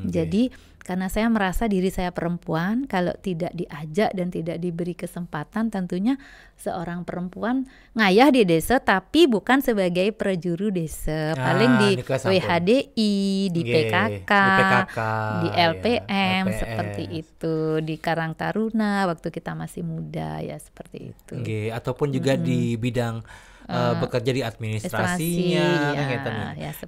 B: Jadi karena saya merasa diri saya perempuan, kalau tidak diajak dan tidak diberi kesempatan, tentunya seorang perempuan ngayah di desa tapi bukan sebagai prajuru desa, paling di WHDI, di PKK, di LPM, seperti itu, di Karang Taruna waktu kita masih muda ya seperti itu.
A: Ataupun juga di bidang bekerja di administrasinya,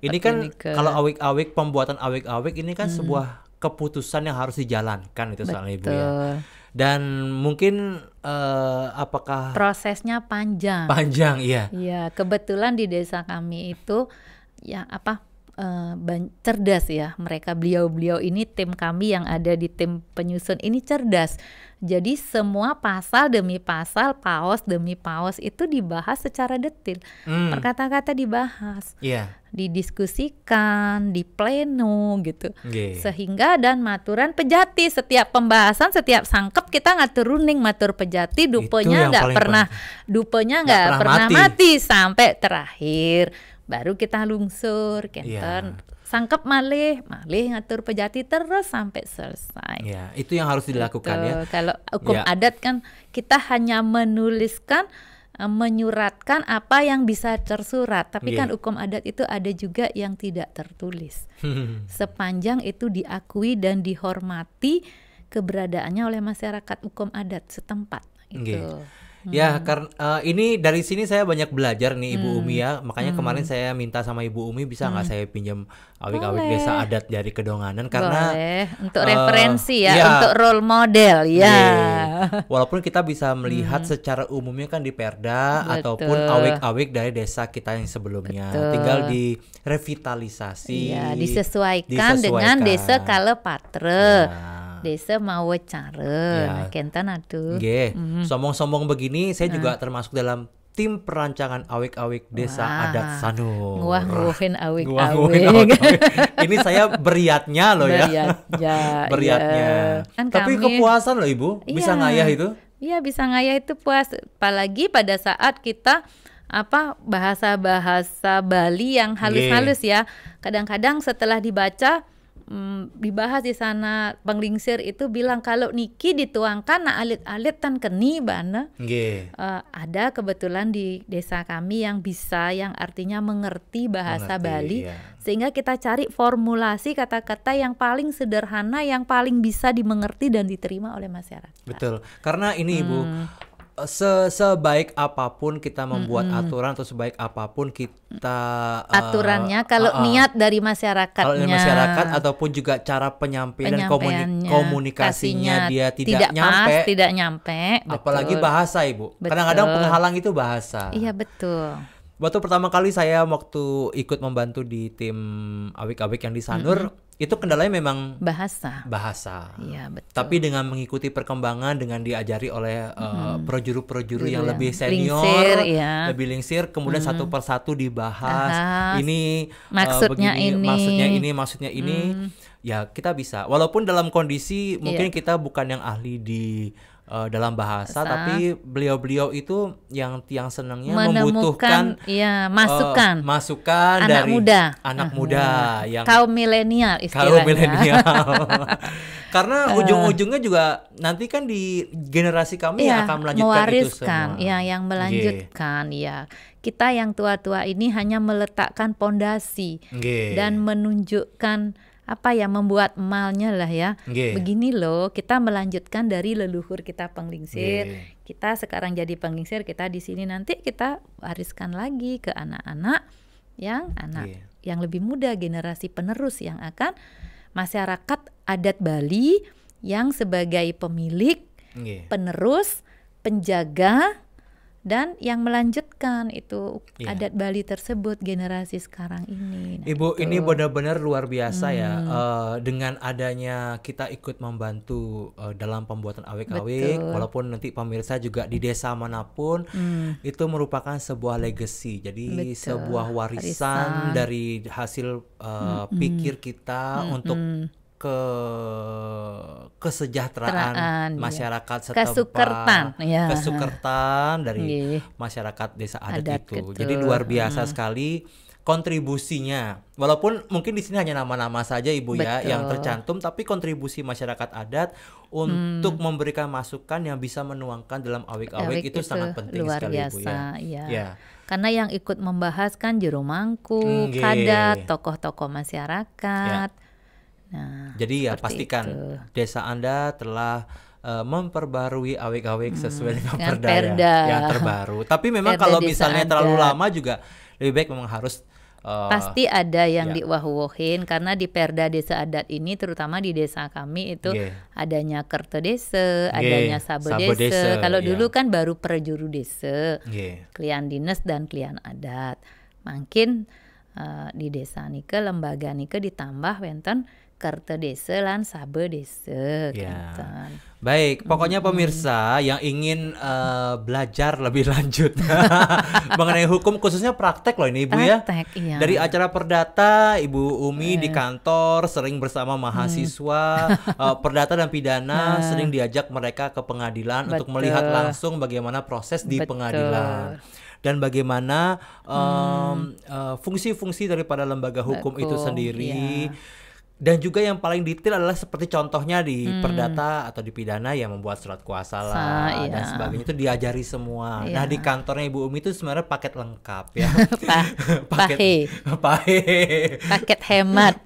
A: ini kan kalau awik-awik, pembuatan awik-awik ini kan sebuah keputusan yang harus dijalankan itu soalnya Ibu ya. Dan mungkin apakah
B: prosesnya panjang?
A: Panjang, iya.
B: Iya, kebetulan di desa kami itu cerdas ya. Mereka beliau-beliau ini tim kami yang ada di tim penyusun ini cerdas. Jadi semua pasal demi pasal, paus demi paus itu dibahas secara detail. Per kata-kata dibahas. Didiskusikan di pleno gitu. Sehingga dan maturan pejati, setiap pembahasan, setiap sangkep kita ngatur runing matur pejati, dupenya nggak pernah mati sampai terakhir. Baru kita lungsur kenten. Sangkep malih ngatur pejati terus sampai selesai.
A: Ya, itu yang harus dilakukan ya.
B: Kalau hukum adat kan kita hanya menuliskan, menyuratkan apa yang bisa tersurat. Tapi kan hukum adat itu ada juga yang tidak tertulis. Sepanjang itu diakui dan dihormati keberadaannya oleh masyarakat hukum adat setempat. Gitu.
A: Ya, karena ini dari sini saya banyak belajar nih Ibu Umi ya. Makanya kemarin saya minta sama Ibu Umi bisa nggak saya pinjam awik-awik desa adat dari Kedonganan karena
B: untuk referensi untuk role model
A: Walaupun kita bisa melihat secara umumnya kan di Perda ataupun awik-awik dari desa kita yang sebelumnya. Tinggal direvitalisasi,
B: disesuaikan dengan desa Kalepatre. Desa mau cara kentan atuh.
A: Sombong-sombong begini saya juga termasuk dalam tim perancangan awik-awik desa adat Sanur.
B: Nguah-nguahin awik-awik.
A: Ini saya beriatnya loh ya. Beriatnya.
B: Kan
A: tapi kepuasan loh Ibu, bisa ngayah itu?
B: Iya, bisa ngayah itu puas. Apalagi pada saat kita bahasa-bahasa Bali yang halus-halus ya. Kadang-kadang setelah dibaca dibahas di sana penglingsir itu bilang kalau niki dituangkan na alit-alit tan keni bana. Ada kebetulan di desa kami yang bisa, yang artinya mengerti bahasa Bali, sehingga kita cari formulasi kata-kata yang paling sederhana, yang paling bisa dimengerti dan diterima oleh masyarakat.
A: Betul, karena ini Ibu, sebaik apapun kita membuat aturan atau sebaik apapun kita
B: aturannya kalau niat dari masyarakatnya,
A: kalau dari masyarakat ataupun juga cara penyampaian komunikasinya dia tidak nyampe, apalagi bahasa Ibu. Kadang-kadang penghalang itu bahasa.
B: Iya betul.
A: Waktu pertama kali saya ikut membantu di tim awik-awik yang di Sanur, itu kendalanya memang bahasa.
B: Iya betul.
A: Tapi dengan mengikuti perkembangan, dengan diajari oleh projuru-projuru yang lebih senior, lebih lingsir, kemudian satu persatu dibahas. Ini
B: maksudnya
A: maksudnya ini, ya kita bisa. Walaupun dalam kondisi mungkin kita bukan yang ahli di dalam bahasa, tapi beliau-beliau itu yang senangnya membutuhkan masukan
B: anak
A: dari anak muda yang
B: kaum milenial istilahnya.
A: Karena ujung-ujungnya juga nanti kan di generasi kami yang akan melanjutkan
B: mewariskan,
A: itu semua.
B: yang melanjutkan Kita yang tua-tua ini hanya meletakkan pondasi dan menunjukkan membuat malnya lah ya. Begini loh, kita melanjutkan dari leluhur kita penglingsir. Kita sekarang jadi penglingsir, kita di sini nanti kita wariskan lagi ke anak-anak yang lebih muda, generasi penerus yang akan masyarakat adat Bali yang sebagai pemilik, penerus, penjaga dan yang melanjutkan itu adat Bali tersebut generasi sekarang ini.
A: Ibu, ini benar-benar luar biasa ya, dengan adanya kita ikut membantu dalam pembuatan awik-awik, walaupun nanti pemirsa juga di desa manapun, itu merupakan sebuah legacy, jadi sebuah warisan dari hasil pikir kita untuk kesejahteraan masyarakat setempat, kesukertan dari masyarakat desa adat itu. Jadi luar biasa sekali kontribusinya. Walaupun mungkin di sini hanya nama-nama saja Ibu ya yang tercantum, tapi kontribusi masyarakat adat untuk memberikan masukan yang bisa menuangkan dalam awik-awik itu sangat penting
B: luar
A: sekali
B: biasa,
A: Ibu ya.
B: Karena yang ikut membahas kan juru mangku, kadat, tokoh-tokoh masyarakat. Nah,
A: jadi ya pastikan desa Anda telah memperbarui awik-awik sesuai dengan perda yang terbaru. Tapi memang kalau misalnya terlalu lama juga lebih baik memang harus
B: pasti ada yang diwah-wahin, karena di Perda Desa Adat ini terutama di desa kami itu adanya Kerto Desa, adanya Sabo Desa. Kalau dulu kan baru perjuru desa, klian dinas dan klian adat. Makin di desa nike lembaga nike ditambah wonten Kerto Desa lan Sabo Desa.
A: Baik, pokoknya pemirsa yang ingin belajar lebih lanjut mengenai hukum, khususnya praktek loh ini Ibu ya. Dari acara perdata Ibu Umi di kantor sering bersama mahasiswa, perdata dan pidana sering diajak mereka ke pengadilan untuk melihat langsung bagaimana proses di pengadilan. Dan bagaimana fungsi-fungsi daripada lembaga hukum itu sendiri. Dan juga yang paling detail adalah seperti contohnya di perdata atau di pidana yang membuat surat kuasa lah dan sebagainya, itu diajari semua. Nah di kantornya Ibu Umi itu sebenarnya paket lengkap ya.
B: Paket hemat.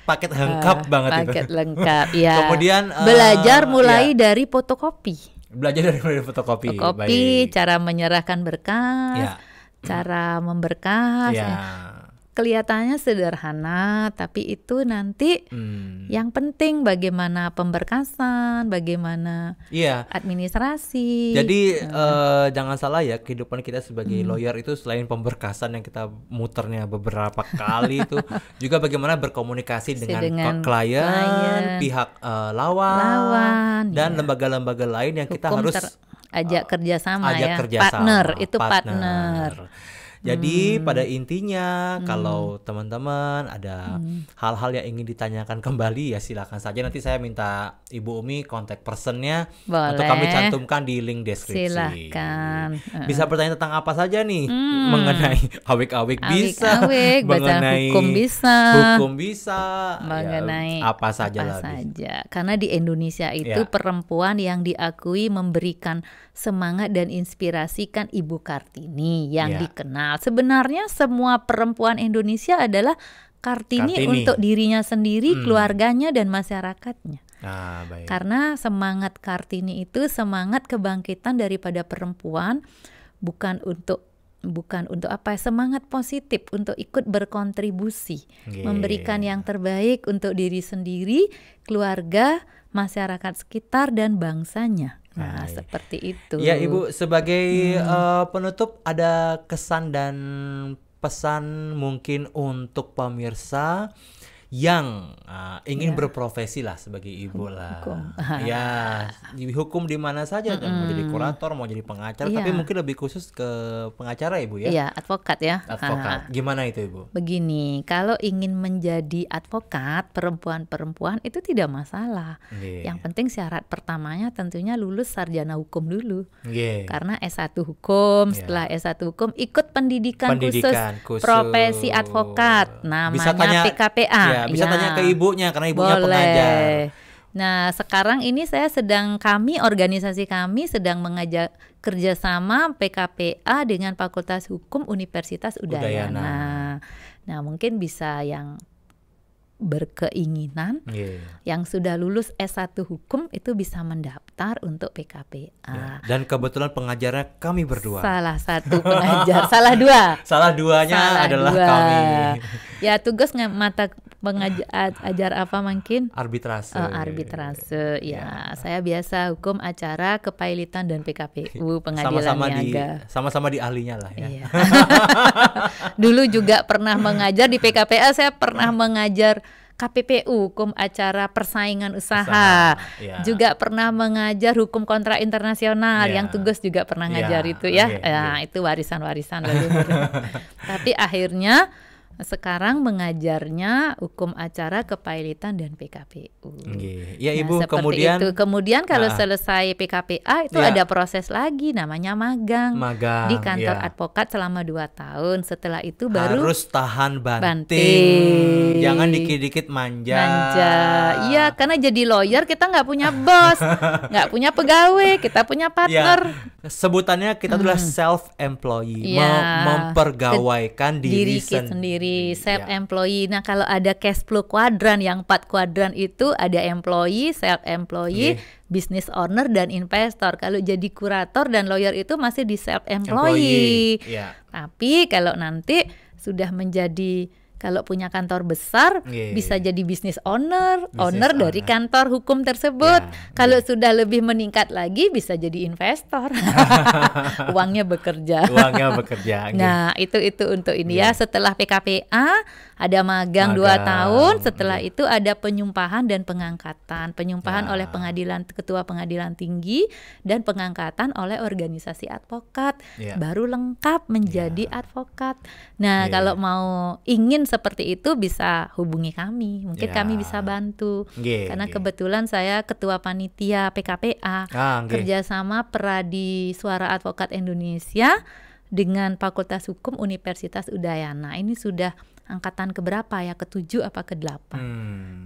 A: Paket lengkap banget itu.
B: Paket lengkap ya.
A: Kemudian
B: belajar mulai dari fotokopi.
A: Belajar dari fotokopi.
B: Cara menyerahkan berkas, cara memberkas. Kelihatannya sederhana, tapi itu nanti yang penting bagaimana pemberkasan, bagaimana administrasi.
A: Jadi jangan salah ya, kehidupan kita sebagai lawyer itu selain pemberkasan yang kita muternya beberapa kali itu juga bagaimana berkomunikasi dengan klien, pihak lawan dan lembaga-lembaga lain yang kita harus
B: ajak kerjasama partner.
A: Jadi pada intinya kalau teman-teman ada hal-hal yang ingin ditanyakan kembali ya silakan saja, nanti saya minta Ibu Umi kontak personnya untuk kami cantumkan di link deskripsi.
B: Silakan.
A: Bisa bertanya tentang apa saja nih, mengenai awik-awik bisa, mengenai hukum bisa,
B: mengenai
A: apa saja.
B: Karena di Indonesia itu perempuan yang diakui memberikan semangat dan inspirasi kan Ibu Kartini yang dikenal. Sebenarnya semua perempuan Indonesia adalah Kartini untuk dirinya sendiri, keluarganya dan masyarakatnya. Karena semangat Kartini itu semangat kebangkitan daripada perempuan, bukan untuk semangat positif untuk ikut berkontribusi, memberikan yang terbaik untuk diri sendiri, keluarga, masyarakat sekitar dan bangsanya. Nah, seperti itu.
A: Ya Ibu, sebagai penutup ada kesan dan pesan mungkin untuk pemirsa yang ingin berprofesi lah sebagai ibu lah. Ya, hukum di mana saja, mau jadi kurator, mau jadi pengacara, tapi mungkin lebih khusus ke pengacara Ibu ya.
B: Iya, advokat ya.
A: Advokat. Gimana itu Ibu?
B: Begini, kalau ingin menjadi advokat perempuan-perempuan itu tidak masalah. Yang penting syarat pertamanya tentunya lulus sarjana hukum dulu. Karena S1 hukum, setelah S1 hukum ikut pendidikan khusus profesi advokat, namanya PKPA.
A: Bisa tanya ke ibunya karena ibunya pengajar.
B: Nah, sekarang ini organisasi kami sedang mengajak kerjasama PKPA dengan Fakultas Hukum Universitas Udayana. Nah, mungkin bisa yang berkeinginan, yang sudah lulus S1 hukum itu bisa mendaftar. terdaftar untuk PKPA.
A: Ya, dan kebetulan pengajarnya kami berdua.
B: Salah satu pengajar, salah dua.
A: Salah duanya adalah kami.
B: Ya, tugas mata ajar apa mungkin?
A: Arbitrase.
B: Arbitrase. Ya, saya biasa hukum acara, kepailitan dan PKPU, pengadilan niaga.
A: Sama-sama di ahlinya lah ya.
B: Iya. Dulu juga pernah mengajar di PKPA, saya pernah mengajar KPPU, hukum acara persaingan usaha.
A: Ya.
B: Juga pernah mengajar hukum kontrak internasional, yang tugas juga pernah ngajar itu ya. Itu warisan-warisan leluhur. Tapi akhirnya sekarang mengajarnya hukum acara, kepailitan dan PKPU.
A: Ya Ibu,
B: kemudian kalau selesai PKPA itu ada proses lagi namanya magang di kantor advokat selama 2 tahun. Setelah itu baru
A: harus tahan banting. Jangan dikit-dikit manja.
B: Iya, karena jadi lawyer kita nggak punya bos, nggak punya pegawai, kita punya partner.
A: Sebutannya kita adalah self-employee, mempergawaikan diri sendiri. Self-employee. Nah, kalau ada cash flow kuadran, yang 4 kuadran itu ada employee, self-employee, business owner, dan investor. Kalau jadi kurator dan lawyer itu masih di self-employee. Tapi kalau nanti sudah menjadi, kalau punya kantor besar, bisa jadi business owner dari kantor hukum tersebut. Kalau sudah lebih meningkat lagi, bisa jadi investor. Uangnya bekerja. Nah, itu untuk ini ya. Setelah PKPA ada magang 2 tahun. Setelah itu ada penyumpahan dan pengangkatan. Penyumpahan oleh ketua pengadilan tinggi dan pengangkatan oleh organisasi advokat. Baru lengkap menjadi advokat. Nah, kalau mau ingin seperti itu bisa hubungi kami. Mungkin kami bisa bantu. Karena kebetulan saya ketua panitia PKPA. Kerjasama Peradi Suara Advokat Indonesia dengan Fakultas Hukum Universitas Udayana. Ini sudah angkatan keberapa ya? Ke-7 apa ke-8?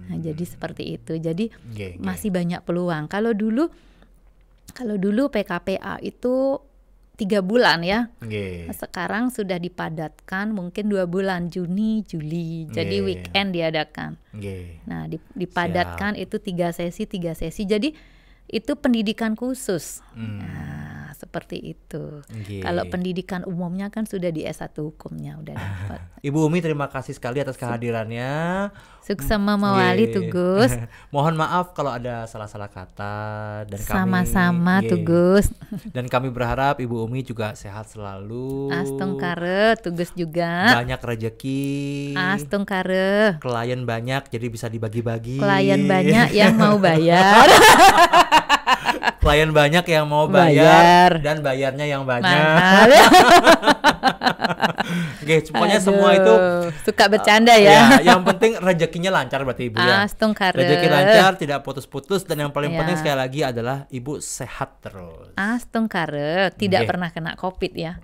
A: Nah, jadi seperti itu. Jadi masih banyak peluang. Kalau dulu PKPA itu 3 bulan ya. Sekarang sudah dipadatkan mungkin 2 bulan, Juni, Juli. Jadi weekend diadakan. Nah, dipadatkan itu 3 sesi. Jadi itu pendidikan khusus. Nah, seperti itu. Kalau pendidikan umumnya kan sudah di S1 hukumnya udah dapat. Ibu Umi, terima kasih sekali atas kehadirannya.
B: Sukses mewali Tugus.
A: Mohon maaf kalau ada salah-salah kata dan
B: sama-sama Tugus.
A: Dan kami berharap Ibu Umi juga sehat selalu.
B: Astung kare Tugus juga.
A: Banyak rezeki.
B: Astung kare.
A: Klien banyak jadi bisa dibagi-bagi.
B: Klien banyak yang mau bayar.
A: Klien banyak yang mau bayar dan bayarnya yang banyak. Pokoknya semua itu
B: suka bercanda ya.
A: Yang penting rezekinya lancar berarti Ibu ya. Rezeki lancar, tidak putus-putus, dan yang paling penting sekali lagi adalah Ibu sehat terus.
B: Astung kare, tidak pernah kena COVID ya.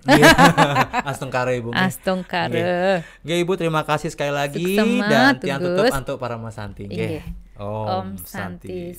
A: Astung kare Ibu.
B: Astung kare.
A: Ibu, terima kasih sekali lagi. Dan tiang tutup untuk para Mas Santi.
B: Om Santi.